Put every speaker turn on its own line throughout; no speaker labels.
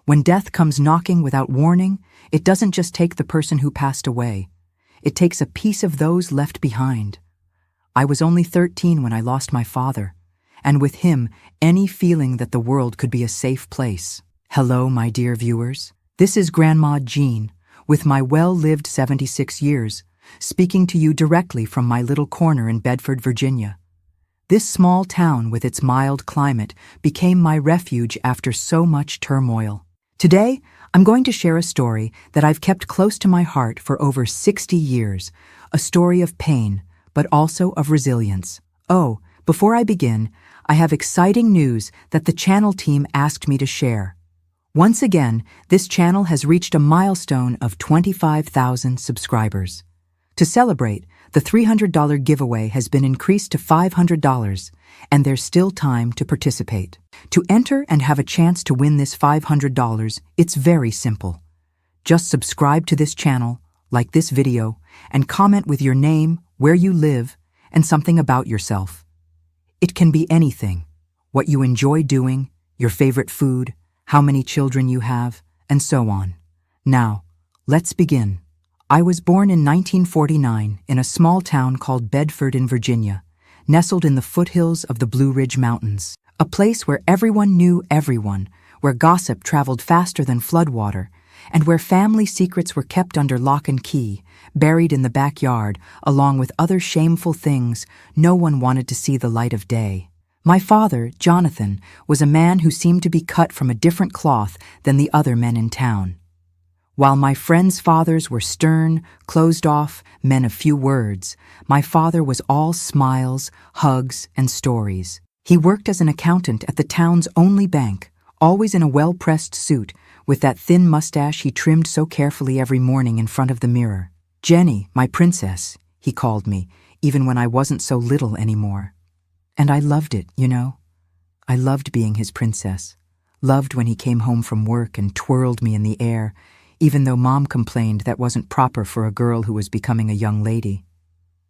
When death comes knocking without warning, it doesn't just take the person who passed away. It takes a piece of those left behind. I was only 13 when I lost my father, and with him, any feeling that the world could be a safe place. Hello, my dear viewers. This is Grandma Jean, with my well-lived 76 years, speaking to you directly from my little corner in Bedford, Virginia. This small town with its mild climate became my refuge after so much turmoil. Today, I'm going to share a story that I've kept close to my heart for over 60 years, a story of pain, but also of resilience. Oh, before I begin, I have exciting news that the channel team asked me to share. Once again, this channel has reached a milestone of 25,000 subscribers. To celebrate, the $300 giveaway has been increased to $500, and there's still time to participate. To enter and have a chance to win this $500, it's very simple. Just subscribe to this channel, like this video, and comment with your name, where you live, and something about yourself. It can be anything: what you enjoy doing, your favorite food, how many children you have, and so on. Now, let's begin. I was born in 1949 in a small town called Bedford in Virginia, nestled in the foothills of the Blue Ridge Mountains, a place where everyone knew everyone, where gossip traveled faster than floodwater, and where family secrets were kept under lock and key, buried in the backyard, along with other shameful things no one wanted to see the light of day. My father, Jonathan, was a man who seemed to be cut from a different cloth than the other men in town. While my friends' fathers were stern, closed-off men of few words, my father was all smiles, hugs, and stories. He worked as an accountant at the town's only bank, always in a well-pressed suit, with that thin mustache he trimmed so carefully every morning in front of the mirror. Jenny, my princess, he called me, even when I wasn't so little anymore. And I loved it, you know. I loved being his princess, loved when he came home from work and twirled me in the air, even though Mom complained that wasn't proper for a girl who was becoming a young lady.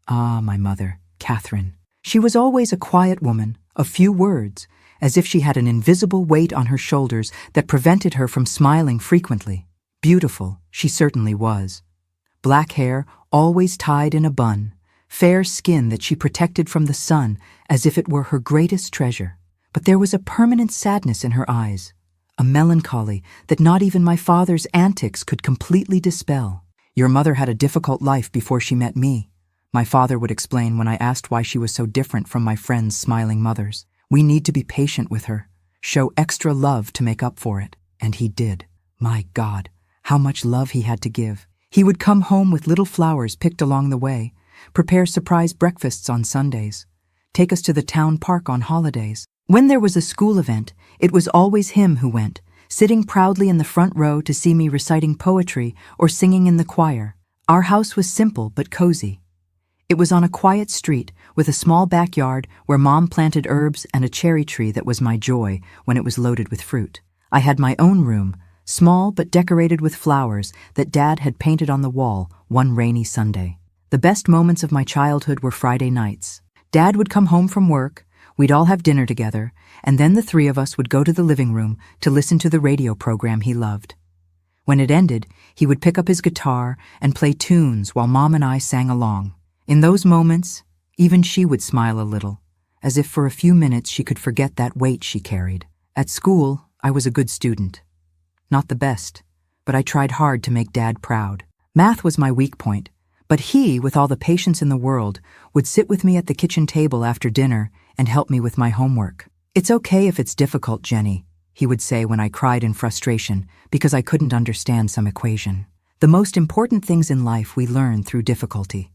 Ah, my mother, Catherine. She was always a quiet woman, of few words, as if she had an invisible weight on her shoulders that prevented her from smiling frequently. Beautiful, she certainly was. Black hair, always tied in a bun, fair skin that she protected from the sun as if it were her greatest treasure. But there was a permanent sadness in her eyes, a melancholy that not even my father's antics could completely dispel. Your mother had a difficult life before she met me, my father would explain when I asked why she was so different from my friends' smiling mothers. We need to be patient with her, show extra love to make up for it. And he did. My God, how much love he had to give. He would come home with little flowers picked along the way, prepare surprise breakfasts on Sundays, take us to the town park on holidays. When there was a school event, it was always him who went, sitting proudly in the front row to see me reciting poetry or singing in the choir. Our house was simple but cozy. It was on a quiet street with a small backyard where Mom planted herbs and a cherry tree that was my joy when it was loaded with fruit. I had my own room, small but decorated with flowers that Dad had painted on the wall one rainy Sunday. The best moments of my childhood were Friday nights. Dad would come home from work, we'd all have dinner together, and then the three of us would go to the living room to listen to the radio program he loved. When it ended, he would pick up his guitar and play tunes while Mom and I sang along. In those moments, even she would smile a little, as if for a few minutes she could forget that weight she carried. At school, I was a good student. Not the best, but I tried hard to make Dad proud. Math was my weak point, but he, with all the patience in the world, would sit with me at the kitchen table after dinner and help me with my homework. "It's okay if it's difficult, Jenny," he would say when I cried in frustration because I couldn't understand some equation. The most important things in life we learn through difficulty.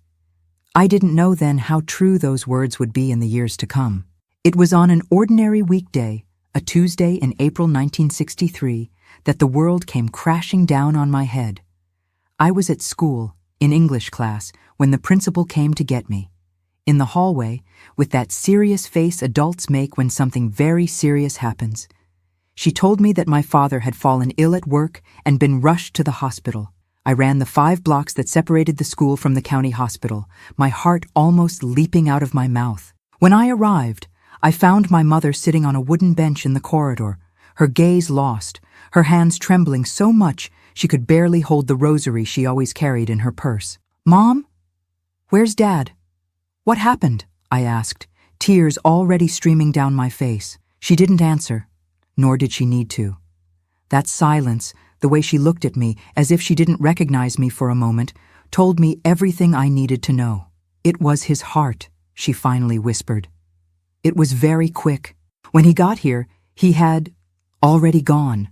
I didn't know then how true those words would be in the years to come. It was on an ordinary weekday, a Tuesday in April 1963, that the world came crashing down on my head. I was at school, in English class, when the principal came to get me. In the hallway, with that serious face adults make when something very serious happens. She told me that my father had fallen ill at work and been rushed to the hospital. I ran the 5 blocks that separated the school from the county hospital, my heart almost leaping out of my mouth. When I arrived, I found my mother sitting on a wooden bench in the corridor, her gaze lost, her hands trembling so much she could barely hold the rosary she always carried in her purse. "Mom? Where's Dad? What happened?" I asked, tears already streaming down my face. She didn't answer, nor did she need to. That silence, the way she looked at me as if she didn't recognize me for a moment, told me everything I needed to know. "It was his heart," she finally whispered. "It was very quick. When he got here, he had already gone.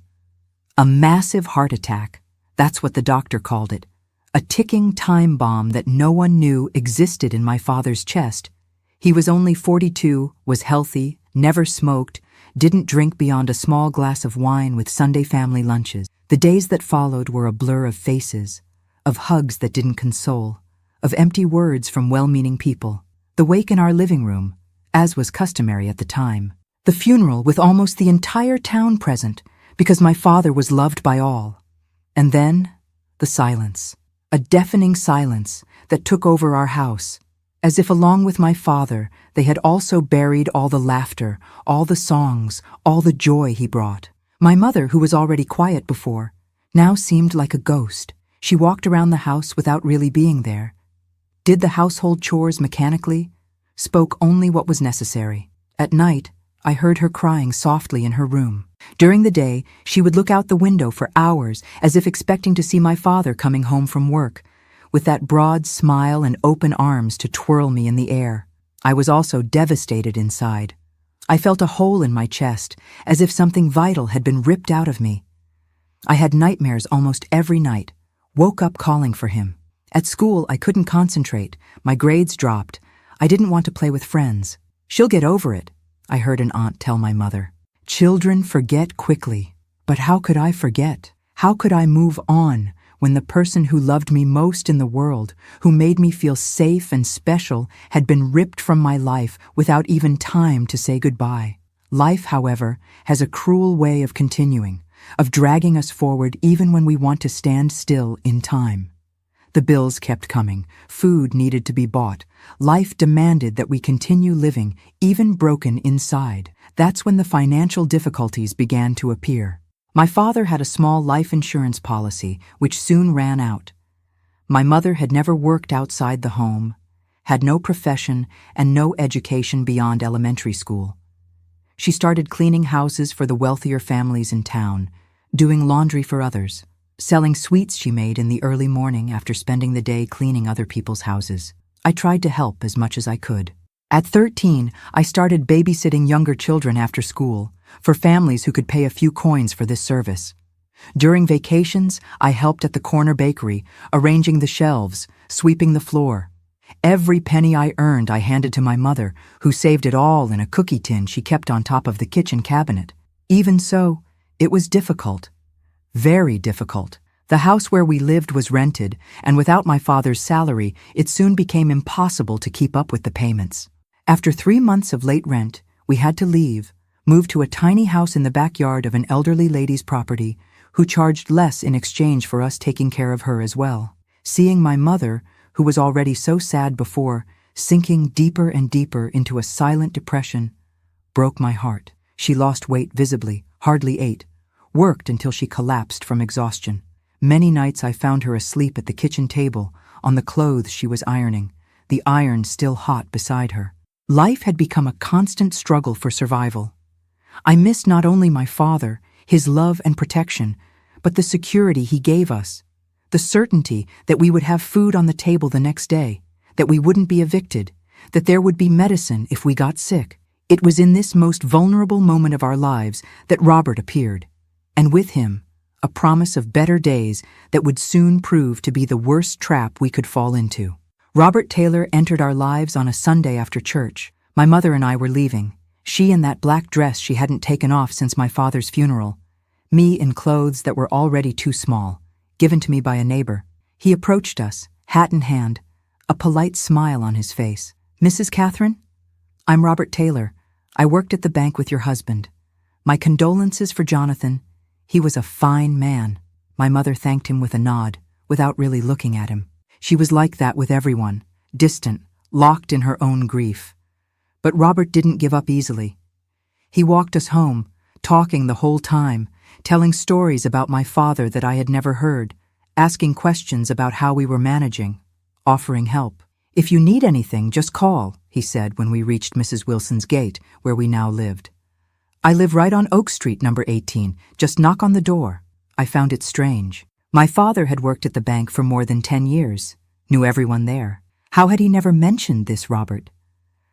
A massive heart attack. That's what the doctor called it. A ticking time bomb that no one knew existed in my father's chest. He was only 42, was healthy, never smoked, didn't drink beyond a small glass of wine with Sunday family lunches. The days that followed were a blur of faces, of hugs that didn't console, of empty words from well-meaning people. The wake in our living room, as was customary at the time. The funeral with almost the entire town present, because my father was loved by all. And then, the silence. A deafening silence that took over our house, as if along with my father they had also buried all the laughter, all the songs, all the joy he brought. My mother, who was already quiet before, now seemed like a ghost. She walked around the house without really being there, did the household chores mechanically, spoke only what was necessary. At night, I heard her crying softly in her room. During the day, she would look out the window for hours as if expecting to see my father coming home from work, with that broad smile and open arms to twirl me in the air. I was also devastated inside. I felt a hole in my chest, as if something vital had been ripped out of me. I had nightmares almost every night, woke up calling for him. At school, I couldn't concentrate. My grades dropped. I didn't want to play with friends. "She'll get over it," I heard an aunt tell my mother. Children forget quickly. But how could I forget? How could I move on when the person who loved me most in the world, who made me feel safe and special, had been ripped from my life without even time to say goodbye? Life, however, has a cruel way of continuing, of dragging us forward even when we want to stand still in time. The bills kept coming, food needed to be bought, life demanded that we continue living, even broken inside. That's when the financial difficulties began to appear. My father had a small life insurance policy, which soon ran out. My mother had never worked outside the home, had no profession, and no education beyond elementary school. She started cleaning houses for the wealthier families in town, doing laundry for others, selling sweets she made in the early morning after spending the day cleaning other people's houses. I tried to help as much as I could. At 13, I started babysitting younger children after school, for families who could pay a few coins for this service. During vacations, I helped at the corner bakery, arranging the shelves, sweeping the floor. Every penny I earned I handed to my mother, who saved it all in a cookie tin she kept on top of the kitchen cabinet. Even so, it was difficult. Very difficult. The house where we lived was rented, and without my father's salary, it soon became impossible to keep up with the payments. After 3 months of late rent, we had to leave, move to a tiny house in the backyard of an elderly lady's property, who charged less in exchange for us taking care of her as well. Seeing my mother, who was already so sad before, sinking deeper and deeper into a silent depression, broke my heart. She lost weight visibly, hardly ate, worked until she collapsed from exhaustion. Many nights I found her asleep at the kitchen table, on the clothes she was ironing, the iron still hot beside her. Life had become a constant struggle for survival. I missed not only my father, his love and protection, but the security he gave us, the certainty that we would have food on the table the next day, that we wouldn't be evicted, that there would be medicine if we got sick. It was in this most vulnerable moment of our lives that Robert appeared, and with him, a promise of better days that would soon prove to be the worst trap we could fall into. Robert Taylor entered our lives on a Sunday after church. My mother and I were leaving, she in that black dress she hadn't taken off since my father's funeral, me in clothes that were already too small, given to me by a neighbor. He approached us, hat in hand, a polite smile on his face. "Mrs. Catherine? I'm Robert Taylor. I worked at the bank with your husband. My condolences for Jonathan. He was a fine man." My mother thanked him with a nod, without really looking at him. She was like that with everyone, distant, locked in her own grief. But Robert didn't give up easily. He walked us home, talking the whole time, telling stories about my father that I had never heard, asking questions about how we were managing, offering help. "If you need anything, just call," he said when we reached Mrs. Wilson's gate, where we now lived. "I live right on Oak Street, number 18. Just knock on the door." I found it strange. My father had worked at the bank for more than 10 years, knew everyone there. How had he never mentioned this Robert?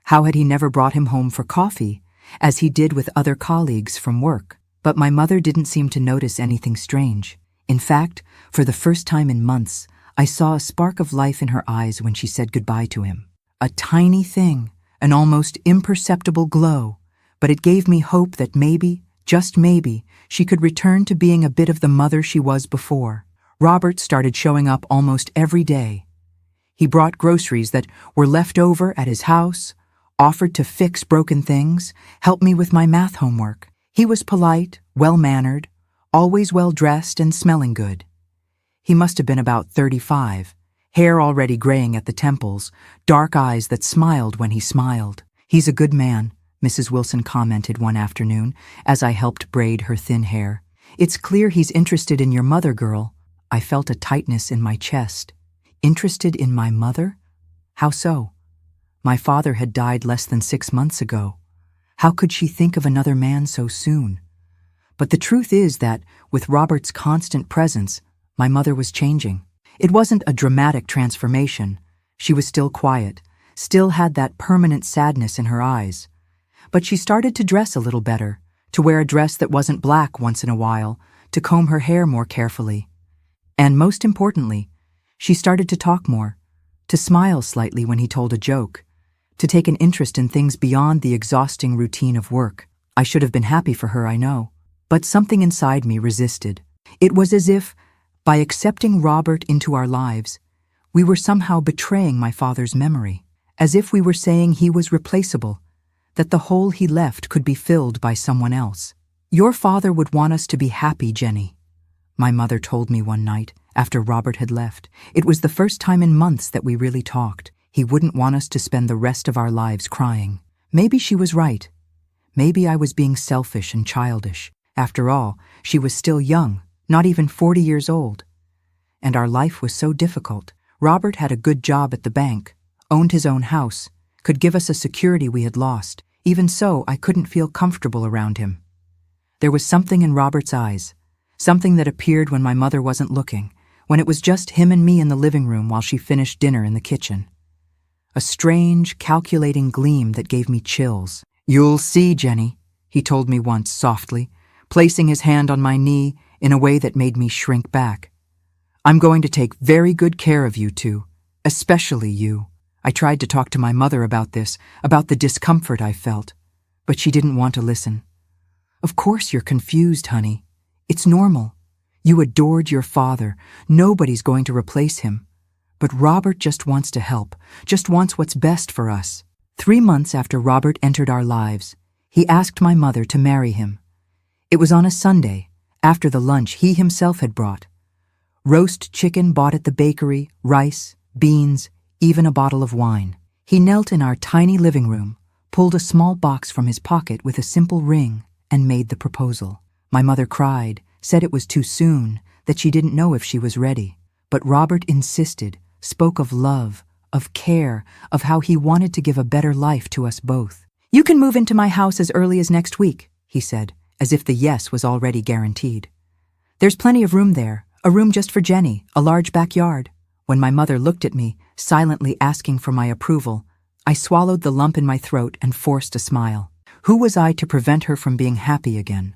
How had he never brought him home for coffee, as he did with other colleagues from work? But my mother didn't seem to notice anything strange. In fact, for the first time in months, I saw a spark of life in her eyes when she said goodbye to him. A tiny thing, an almost imperceptible glow, but it gave me hope that maybe, just maybe, she could return to being a bit of the mother she was before. Robert started showing up almost every day. He brought groceries that were left over at his house, offered to fix broken things, helped me with my math homework. He was polite, well-mannered, always well-dressed and smelling good. He must have been about 35, hair already graying at the temples, dark eyes that smiled when he smiled. "He's a good man," Mrs. Wilson commented one afternoon as I helped braid her thin hair. "It's clear he's interested in your mother, girl." I felt a tightness in my chest. Interested in my mother? How so? My father had died less than 6 months ago. How could she think of another man so soon? But the truth is that, with Robert's constant presence, my mother was changing. It wasn't a dramatic transformation. She was still quiet, still had that permanent sadness in her eyes. But she started to dress a little better, to wear a dress that wasn't black once in a while, to comb her hair more carefully. And most importantly, she started to talk more, to smile slightly when he told a joke, to take an interest in things beyond the exhausting routine of work. I should have been happy for her, I know, but something inside me resisted. It was as if, by accepting Robert into our lives, we were somehow betraying my father's memory, as if we were saying he was replaceable, that the hole he left could be filled by someone else. "Your father would want us to be happy, Jenny," my mother told me one night after Robert had left. It was the first time in months that we really talked. He wouldn't want us to spend the rest of our lives crying. Maybe she was right. Maybe I was being selfish and childish. After all, she was still young, not even 40 years old. And our life was so difficult. Robert had a good job at the bank, owned his own house, could give us a security we had lost. Even so, I couldn't feel comfortable around him. There was something in Robert's eyes, something that appeared when my mother wasn't looking, when it was just him and me in the living room while she finished dinner in the kitchen. A strange, calculating gleam that gave me chills. "You'll see, Jenny," he told me once softly, placing his hand on my knee in a way that made me shrink back. "I'm going to take very good care of you two, especially you." I tried to talk to my mother about this, about the discomfort I felt, but she didn't want to listen. "Of course you're confused, honey. It's normal. You adored your father. Nobody's going to replace him. But Robert just wants to help, just wants what's best for us." 3 months after Robert entered our lives, he asked my mother to marry him. It was on a Sunday, after the lunch he himself had brought. Roast chicken bought at the bakery, rice, beans, even a bottle of wine. He knelt in our tiny living room, pulled a small box from his pocket with a simple ring, and made the proposal. My mother cried, said it was too soon, that she didn't know if she was ready. But Robert insisted, spoke of love, of care, of how he wanted to give a better life to us both. "You can move into my house as early as next week," he said, as if the yes was already guaranteed. "There's plenty of room there, a room just for Jenny, a large backyard." When my mother looked at me, silently asking for my approval, I swallowed the lump in my throat and forced a smile. Who was I to prevent her from being happy again?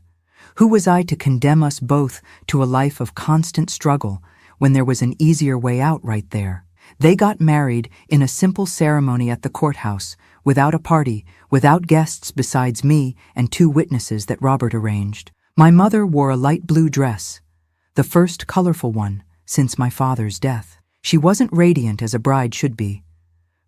Who was I to condemn us both to a life of constant struggle when there was an easier way out right there? They got married in a simple ceremony at the courthouse, without a party, without guests besides me and 2 witnesses that Robert arranged. My mother wore a light blue dress, the first colorful one since my father's death. She wasn't radiant as a bride should be,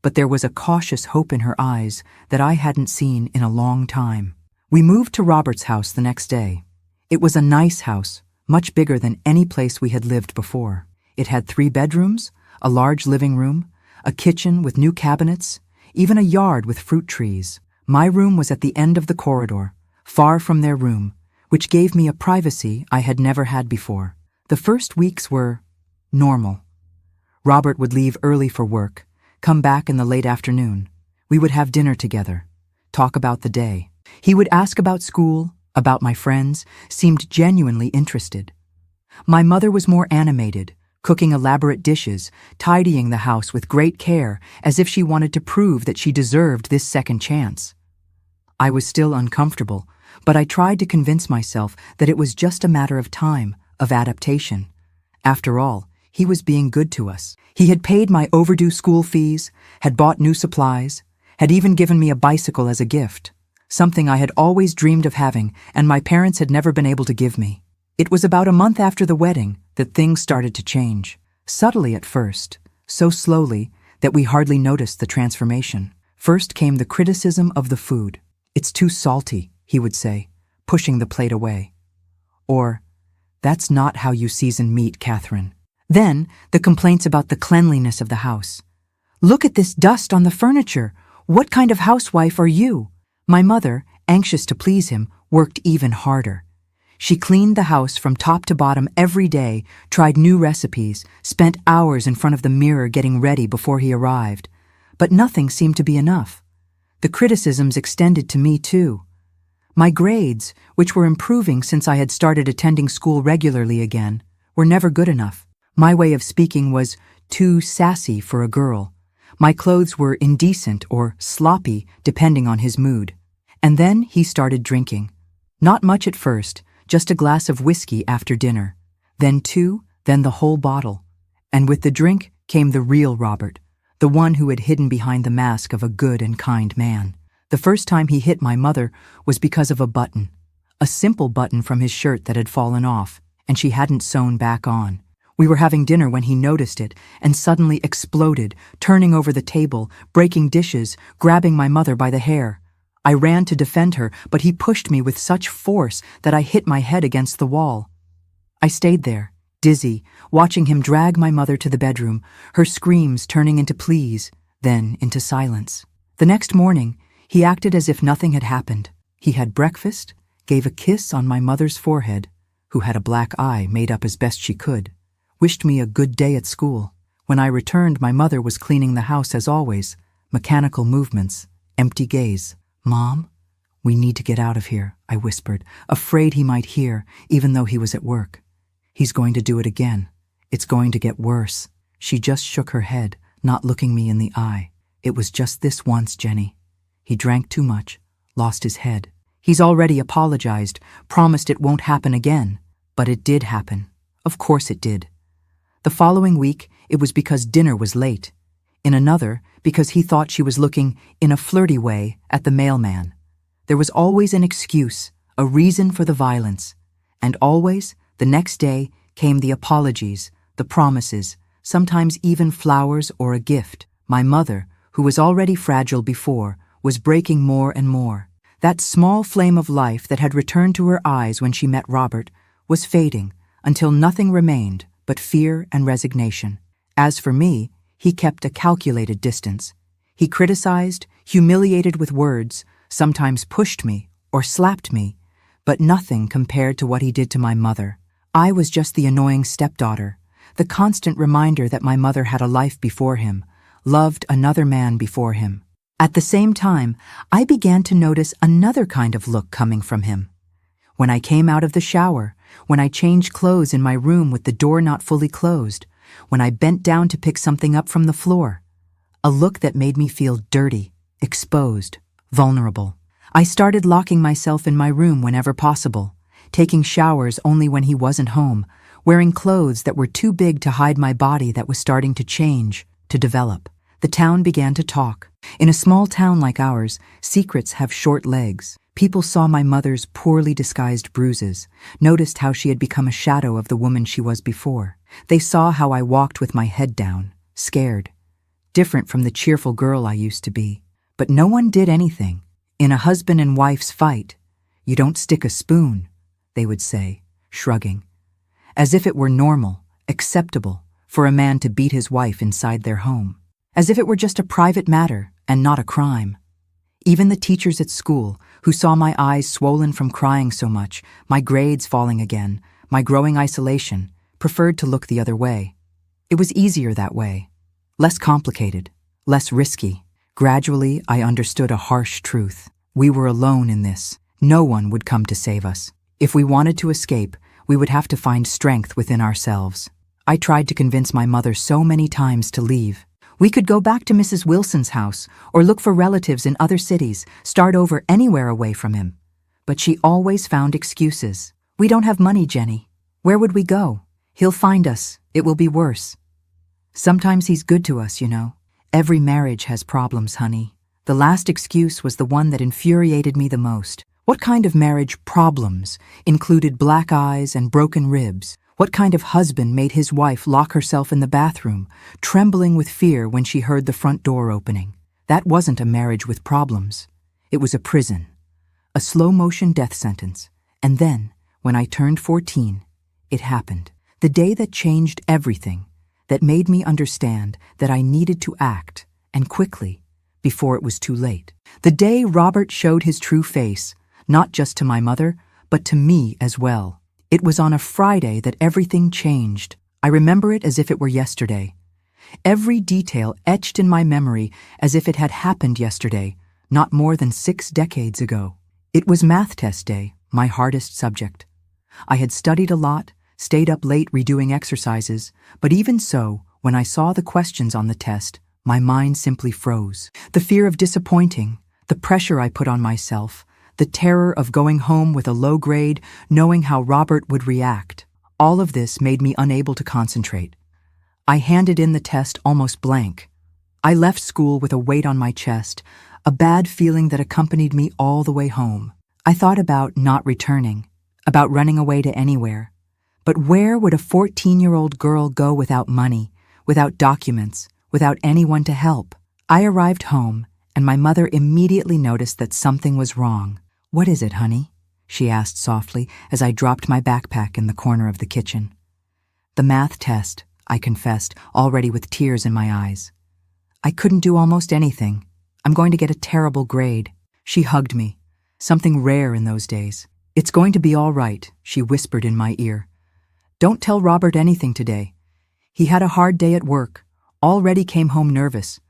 but there was a cautious hope in her eyes that I hadn't seen in a long time. We moved to Robert's house the next day. It was a nice house, much bigger than any place we had lived before. It had 3 bedrooms, a large living room, a kitchen with new cabinets, even a yard with fruit trees. My room was at the end of the corridor, far from their room, which gave me a privacy I had never had before. The first weeks were normal. Robert would leave early for work, come back in the late afternoon. We would have dinner together, talk about the day. He would ask about school, about my friends, seemed genuinely interested. My mother was more animated, cooking elaborate dishes, tidying the house with great care, as if she wanted to prove that she deserved this second chance. I was still uncomfortable, but I tried to convince myself that it was just a matter of time, of adaptation. After all, he was being good to us. He had paid my overdue school fees, had bought new supplies, had even given me a bicycle as a gift, something I had always dreamed of having and my parents had never been able to give me. It was about a month after the wedding that things started to change, subtly at first, so slowly that we hardly noticed the transformation. First came the criticism of the food. "It's too salty," he would say, pushing the plate away. Or, "That's not how you season meat, Catherine." Then, the complaints about the cleanliness of the house. "Look at this dust on the furniture. What kind of housewife are you?" My mother, anxious to please him, worked even harder. She cleaned the house from top to bottom every day, tried new recipes, spent hours in front of the mirror getting ready before he arrived. But nothing seemed to be enough. The criticisms extended to me too. My grades, which were improving since I had started attending school regularly again, were never good enough. My way of speaking was too sassy for a girl. My clothes were indecent or sloppy, depending on his mood. And then he started drinking. Not much at first, just a glass of whiskey after dinner. Then two, then the whole bottle. And with the drink came the real Robert, the one who had hidden behind the mask of a good and kind man. The first time he hit my mother was because of a button, a simple button from his shirt that had fallen off, and she hadn't sewn back on. We were having dinner when he noticed it and suddenly exploded, turning over the table, breaking dishes, grabbing my mother by the hair. I ran to defend her, but he pushed me with such force that I hit my head against the wall. I stayed there, dizzy, watching him drag my mother to the bedroom, her screams turning into pleas, then into silence. The next morning, he acted as if nothing had happened. He had breakfast, gave a kiss on my mother's forehead, who had a black eye made up as best she could, wished me a good day at school. When I returned, my mother was cleaning the house as always, mechanical movements, empty gaze. "Mom, we need to get out of here," I whispered, afraid he might hear, even though he was at work. "He's going to do it again. It's going to get worse." She just shook her head, not looking me in the eye. "It was just this once, Jenny. He drank too much, lost his head. He's already apologized, promised it won't happen again. But it did happen. Of course it did." The following week, it was because dinner was late. In another, because he thought she was looking, in a flirty way, at the mailman. There was always an excuse, a reason for the violence. And always, the next day, came the apologies, the promises, sometimes even flowers or a gift. My mother, who was already fragile before, was breaking more and more. That small flame of life that had returned to her eyes when she met Robert was fading until nothing remained but fear and resignation. As for me, he kept a calculated distance. He criticized, humiliated with words, sometimes pushed me or slapped me, but nothing compared to what he did to my mother. I was just the annoying stepdaughter, the constant reminder that my mother had a life before him, loved another man before him. At the same time, I began to notice another kind of look coming from him. When I came out of the shower, when I changed clothes in my room with the door not fully closed, when I bent down to pick something up from the floor, a look that made me feel dirty, exposed, vulnerable. I started locking myself in my room whenever possible, taking showers only when he wasn't home, wearing clothes that were too big to hide my body that was starting to change, to develop. The town began to talk. In a small town like ours, secrets have short legs. People saw my mother's poorly disguised bruises, noticed how she had become a shadow of the woman she was before. They saw how I walked with my head down, scared, different from the cheerful girl I used to be. But no one did anything. In a husband and wife's fight, you don't stick a spoon, they would say, shrugging, as if it were normal, acceptable, for a man to beat his wife inside their home, as if it were just a private matter and not a crime. Even the teachers at school, who saw my eyes swollen from crying so much, my grades falling again, my growing isolation, preferred to look the other way. It was easier that way. Less complicated, less risky. Gradually, I understood a harsh truth. We were alone in this. No one would come to save us. If we wanted to escape, we would have to find strength within ourselves. I tried to convince my mother so many times to leave. We could go back to Mrs. Wilson's house or look for relatives in other cities, start over anywhere away from him. But she always found excuses. We don't have money, Jenny. Where would we go? He'll find us. It will be worse. Sometimes he's good to us, you know. Every marriage has problems, honey. The last excuse was the one that infuriated me the most. What kind of marriage problems included black eyes and broken ribs? What kind of husband made his wife lock herself in the bathroom, trembling with fear when she heard the front door opening? That wasn't a marriage with problems. It was a prison, a slow-motion death sentence. And then, when I turned 14, it happened. The day that changed everything, that made me understand that I needed to act, and quickly, before it was too late. The day Robert showed his true face, not just to my mother, but to me as well. It was on a Friday that everything changed. I remember it as if it were yesterday. Every detail etched in my memory as if it had happened yesterday, not more than 6 decades ago. It was math test day, my hardest subject. I had studied a lot, stayed up late redoing exercises, but even so, when I saw the questions on the test, my mind simply froze. The fear of disappointing, the pressure I put on myself, the terror of going home with a low grade, knowing how Robert would react. All of this made me unable to concentrate. I handed in the test almost blank. I left school with a weight on my chest, a bad feeling that accompanied me all the way home. I thought about not returning, about running away to anywhere. But where would a 14-year-old girl go without money, without documents, without anyone to help? I arrived home, and my mother immediately noticed that something was wrong. "What is it, honey?" she asked softly as I dropped my backpack in the corner of the kitchen. "The math test," I confessed, already with tears in my eyes. "I couldn't do almost anything. I'm going to get a terrible grade." She hugged me, something rare in those days. "It's going to be all right," she whispered in my ear. "Don't tell Robert anything today. He had a hard day at work, already came home nervous.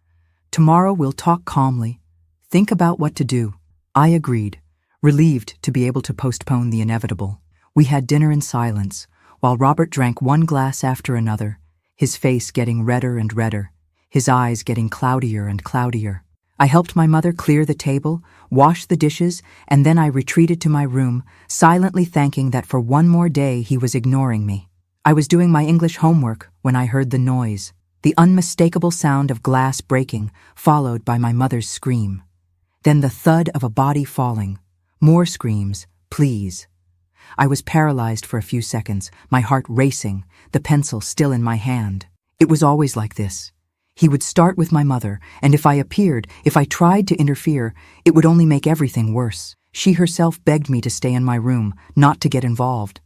Tomorrow we'll talk calmly. Think about what to do." I agreed, relieved to be able to postpone the inevitable. We had dinner in silence, while Robert drank one glass after another, his face getting redder and redder, his eyes getting cloudier and cloudier. I helped my mother clear the table, wash the dishes, and then I retreated to my room, silently thanking that for one more day he was ignoring me. I was doing my English homework when I heard the noise, the unmistakable sound of glass breaking, followed by my mother's scream. Then the thud of a body falling. More screams, "Please." I was paralyzed for a few seconds, my heart racing, the pencil still in my hand. It was always like this. He would start with my mother, and if I appeared, if I tried to interfere, it would only make everything worse. She herself begged me to stay in my room, not to get involved.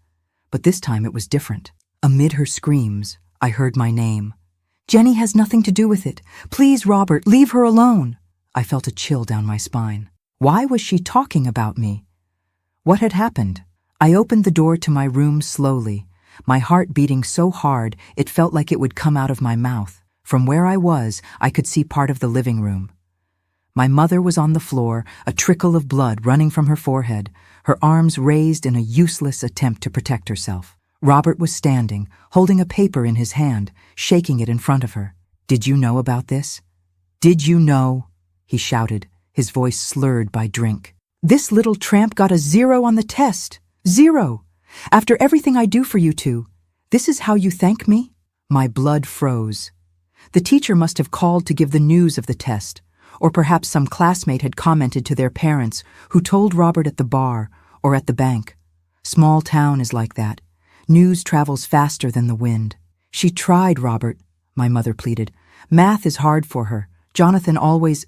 But this time it was different. Amid her screams, I heard my name. "Jenny has nothing to do with it. Please, Robert, leave her alone." I felt a chill down my spine. Why was she talking about me? What had happened? I opened the door to my room slowly, my heart beating so hard it felt like it would come out of my mouth. From where I was, I could see part of the living room. My mother was on the floor, a trickle of blood running from her forehead, her arms raised in a useless attempt to protect herself. Robert was standing, holding a paper in his hand, shaking it in front of her. "Did you know about this? Did you know?" he shouted, his voice slurred by drink. "This little tramp got a 0 on the test. 0. After everything I do for you two, this is how you thank me?" My blood froze. The teacher must have called to give the news of the test, or perhaps some classmate had commented to their parents who told Robert at the bar or at the bank. Small town is like that. News travels faster than the wind. "She tried, Robert," my mother pleaded. "Math is hard for her. Jonathan always—"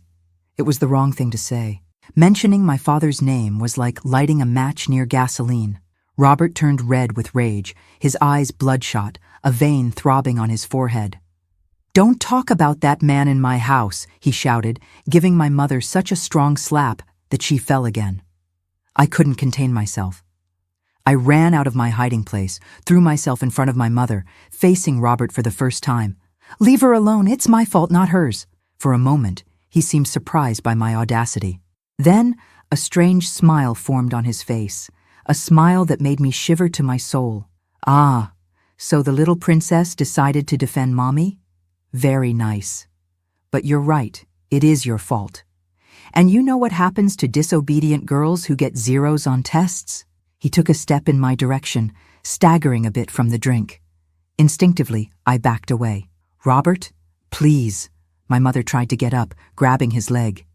It was the wrong thing to say. Mentioning my father's name was like lighting a match near gasoline. Robert turned red with rage, his eyes bloodshot, a vein throbbing on his forehead. "Don't talk about that man in my house," he shouted, giving my mother such a strong slap that she fell again. I couldn't contain myself. I ran out of my hiding place, threw myself in front of my mother, facing Robert for the first time. "Leave her alone, it's my fault, not hers." For a moment, he seemed surprised by my audacity. Then, a strange smile formed on his face, a smile that made me shiver to my soul. "Ah, so the little princess decided to defend Mommy? Very nice. But you're right, it is your fault. And you know what happens to disobedient girls who get zeros on tests?" He took a step in my direction, staggering a bit from the drink. Instinctively, I backed away. "Robert, please." My mother tried to get up, grabbing his leg.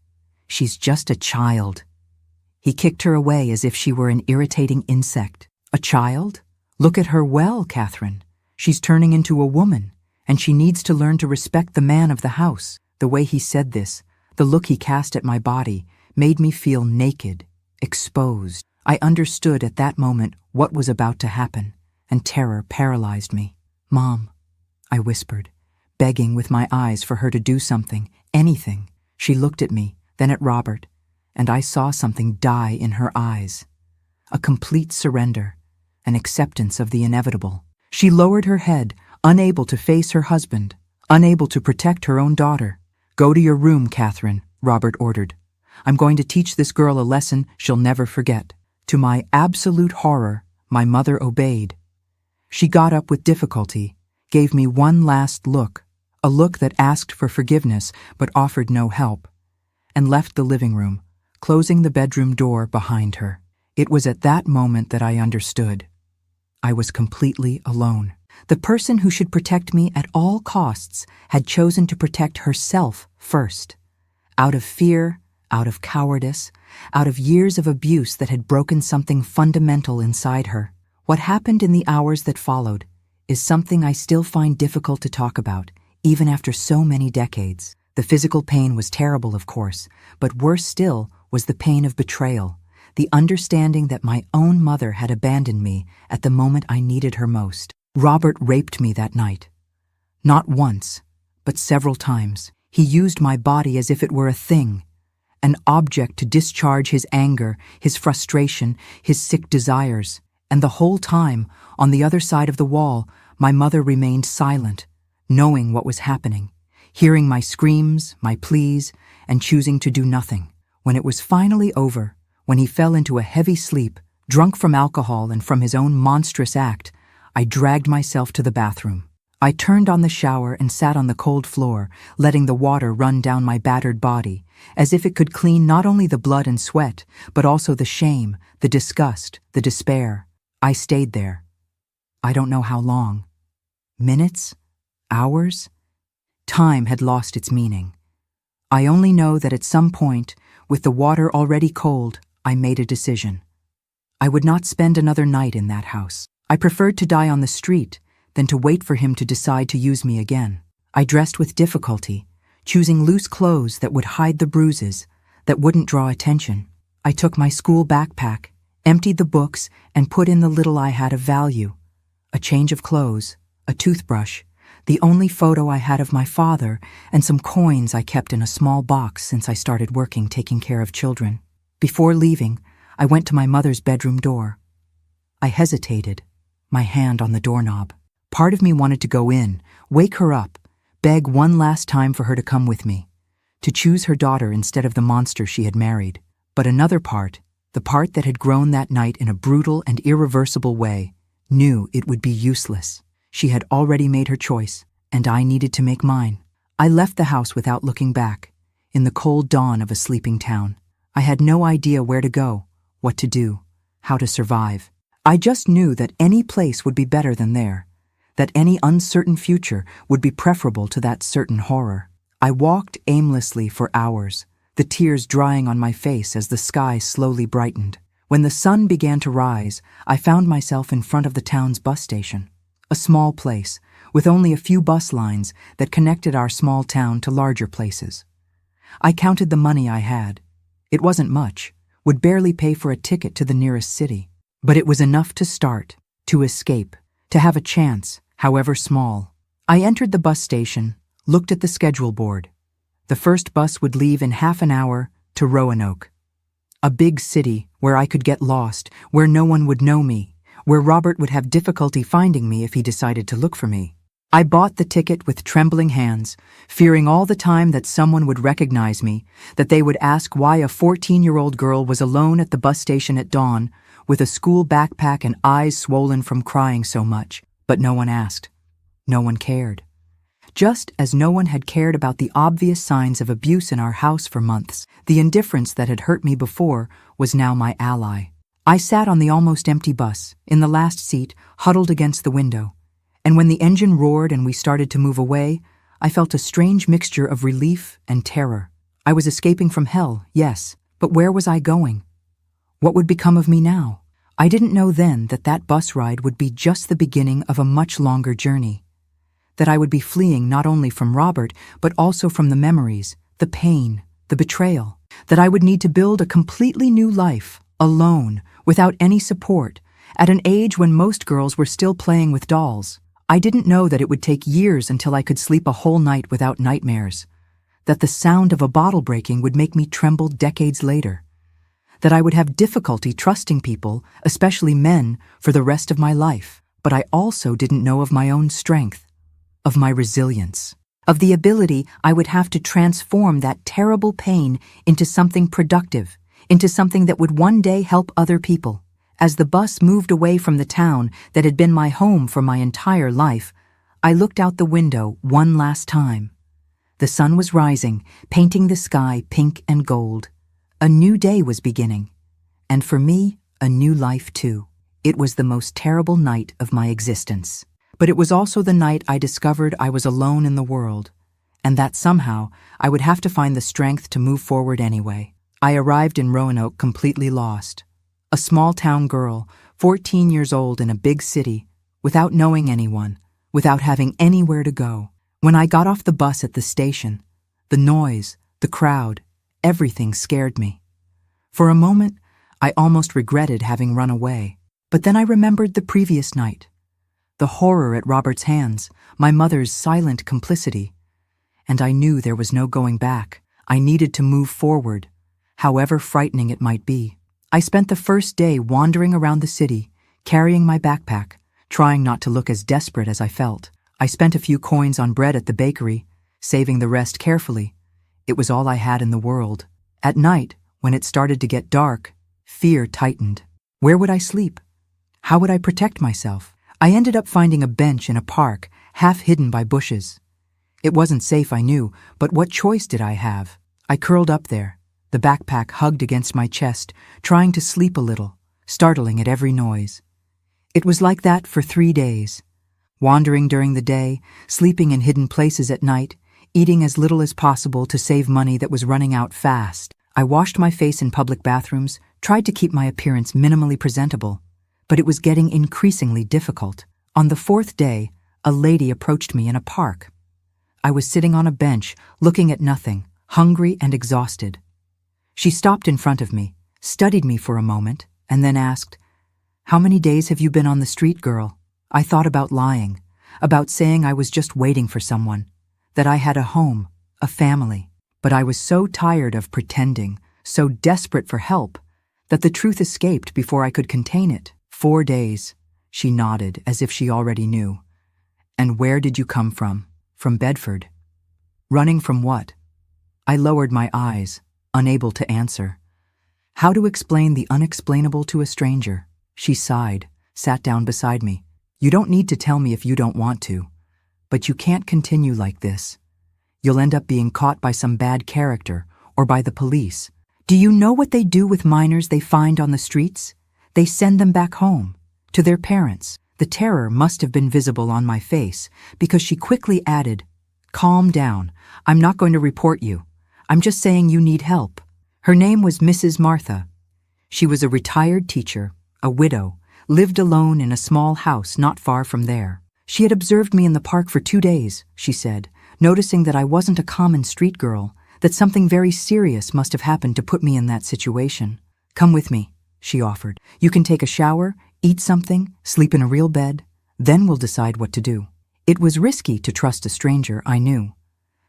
"She's just a child." He kicked her away as if she were an irritating insect. "A child? Look at her well, Catherine. She's turning into a woman, and she needs to learn to respect the man of the house." The way he said this, the look he cast at my body, made me feel naked, exposed. I understood at that moment what was about to happen, and terror paralyzed me. "Mom," I whispered, begging with my eyes for her to do something, anything. She looked at me, then at Robert, and I saw something die in her eyes. A complete surrender, an acceptance of the inevitable. She lowered her head, unable to face her husband, unable to protect her own daughter. "Go to your room, Catherine," Robert ordered. "I'm going to teach this girl a lesson she'll never forget." To my absolute horror, my mother obeyed. She got up with difficulty, gave me one last look, a look that asked for forgiveness but offered no help, and left the living room, closing the bedroom door behind her. It was at that moment that I understood. I was completely alone. The person who should protect me at all costs had chosen to protect herself first. Out of fear, out of cowardice, out of years of abuse that had broken something fundamental inside her. What happened in the hours that followed is something I still find difficult to talk about, even after so many decades. The physical pain was terrible, of course, but worse still was the pain of betrayal, the understanding that my own mother had abandoned me at the moment I needed her most. Robert raped me that night. Not once, but several times. He used my body as if it were a thing, an object to discharge his anger, his frustration, his sick desires. And the whole time, on the other side of the wall, my mother remained silent, knowing what was happening, hearing my screams, my pleas, and choosing to do nothing. When it was finally over, when he fell into a heavy sleep, drunk from alcohol and from his own monstrous act, I dragged myself to the bathroom. I turned on the shower and sat on the cold floor, letting the water run down my battered body, as if it could clean not only the blood and sweat, but also the shame, the disgust, the despair. I stayed there. I don't know how long. Minutes? Hours? Time had lost its meaning. I only know that at some point, with the water already cold, I made a decision. I would not spend another night in that house. I preferred to die on the street than to wait for him to decide to use me again. I dressed with difficulty, choosing loose clothes that would hide the bruises, that wouldn't draw attention. I took my school backpack, emptied the books, and put in the little I had of value. A change of clothes, a toothbrush, the only photo I had of my father, and some coins I kept in a small box since I started working taking care of children. Before leaving, I went to my mother's bedroom door. I hesitated, my hand on the doorknob. Part of me wanted to go in, wake her up, beg one last time for her to come with me, to choose her daughter instead of the monster she had married. But another part, the part that had grown that night in a brutal and irreversible way, knew it would be useless. She had already made her choice, and I needed to make mine. I left the house without looking back, in the cold dawn of a sleeping town. I had no idea where to go, what to do, how to survive. I just knew that any place would be better than there, that any uncertain future would be preferable to that certain horror. I walked aimlessly for hours, the tears drying on my face as the sky slowly brightened. When the sun began to rise, I found myself in front of the town's bus station, a small place with only a few bus lines that connected our small town to larger places. I counted the money I had. It wasn't much, would barely pay for a ticket to the nearest city, but it was enough to start, to escape, to have a chance, however small. I entered the bus station, looked at the schedule board. The first bus would leave in half an hour to Roanoke. A big city where I could get lost, where no one would know me, where Robert would have difficulty finding me if he decided to look for me. I bought the ticket with trembling hands, fearing all the time that someone would recognize me, that they would ask why a 14-year-old girl was alone at the bus station at dawn, with a school backpack and eyes swollen from crying so much. But no one asked. No one cared. Just as no one had cared about the obvious signs of abuse in our house for months, the indifference that had hurt me before was now my ally. I sat on the almost empty bus, in the last seat, huddled against the window. And when the engine roared and we started to move away, I felt a strange mixture of relief and terror. I was escaping from hell, yes, but where was I going? What would become of me now? I didn't know then that that bus ride would be just the beginning of a much longer journey. That I would be fleeing not only from Robert, but also from the memories, the pain, the betrayal. That I would need to build a completely new life, alone, without any support, at an age when most girls were still playing with dolls. I didn't know that it would take years until I could sleep a whole night without nightmares. That the sound of a bottle breaking would make me tremble decades later. That I would have difficulty trusting people, especially men, for the rest of my life. But I also didn't know of my own strength, of my resilience, of the ability I would have to transform that terrible pain into something productive, into something that would one day help other people. As the bus moved away from the town that had been my home for my entire life, I looked out the window one last time. The sun was rising, painting the sky pink and gold. A new day was beginning, and for me, a new life too. It was the most terrible night of my existence. But it was also the night I discovered I was alone in the world, and that somehow I would have to find the strength to move forward anyway. I arrived in Roanoke completely lost. A small-town girl, 14 years old in a big city, without knowing anyone, without having anywhere to go. When I got off the bus at the station, the noise, the crowd, everything scared me. For a moment, I almost regretted having run away. But then I remembered the previous night, the horror at Robert's hands, my mother's silent complicity. And I knew there was no going back. I needed to move forward, however frightening it might be. I spent the first day wandering around the city, carrying my backpack, trying not to look as desperate as I felt. I spent a few coins on bread at the bakery, saving the rest carefully. It was all I had in the world. At night, when it started to get dark, fear tightened. Where would I sleep? How would I protect myself? I ended up finding a bench in a park, half hidden by bushes. It wasn't safe, I knew, but what choice did I have? I curled up there, the backpack hugged against my chest, trying to sleep a little, startling at every noise. It was like that for 3 days. Wandering during the day, sleeping in hidden places at night, eating as little as possible to save money that was running out fast. I washed my face in public bathrooms, tried to keep my appearance minimally presentable, but it was getting increasingly difficult. On the 4th day, a lady approached me in a park. I was sitting on a bench, looking at nothing, hungry and exhausted. She stopped in front of me, studied me for a moment, and then asked, "How many days have you been on the street, girl?" I thought about lying, about saying I was just waiting for someone, that I had a home, a family. But I was so tired of pretending, so desperate for help, that the truth escaped before I could contain it. 4 days, she nodded as if she already knew. And where did you come from? From Bedford. Running from what? I lowered my eyes, unable to answer. How to explain the unexplainable to a stranger? She sighed, sat down beside me. You don't need to tell me if you don't want to, but you can't continue like this. You'll end up being caught by some bad character or by the police. Do you know what they do with minors they find on the streets? They send them back home, to their parents. The terror must have been visible on my face because she quickly added, "Calm down. I'm not going to report you. I'm just saying you need help." Her name was Mrs. Martha. She was a retired teacher, a widow, lived alone in a small house not far from there. She had observed me in the park for 2 days, she said, noticing that I wasn't a common street girl, that something very serious must have happened to put me in that situation. "Come with me," she offered. "You can take a shower, eat something, sleep in a real bed, then we'll decide what to do." It was risky to trust a stranger, I knew,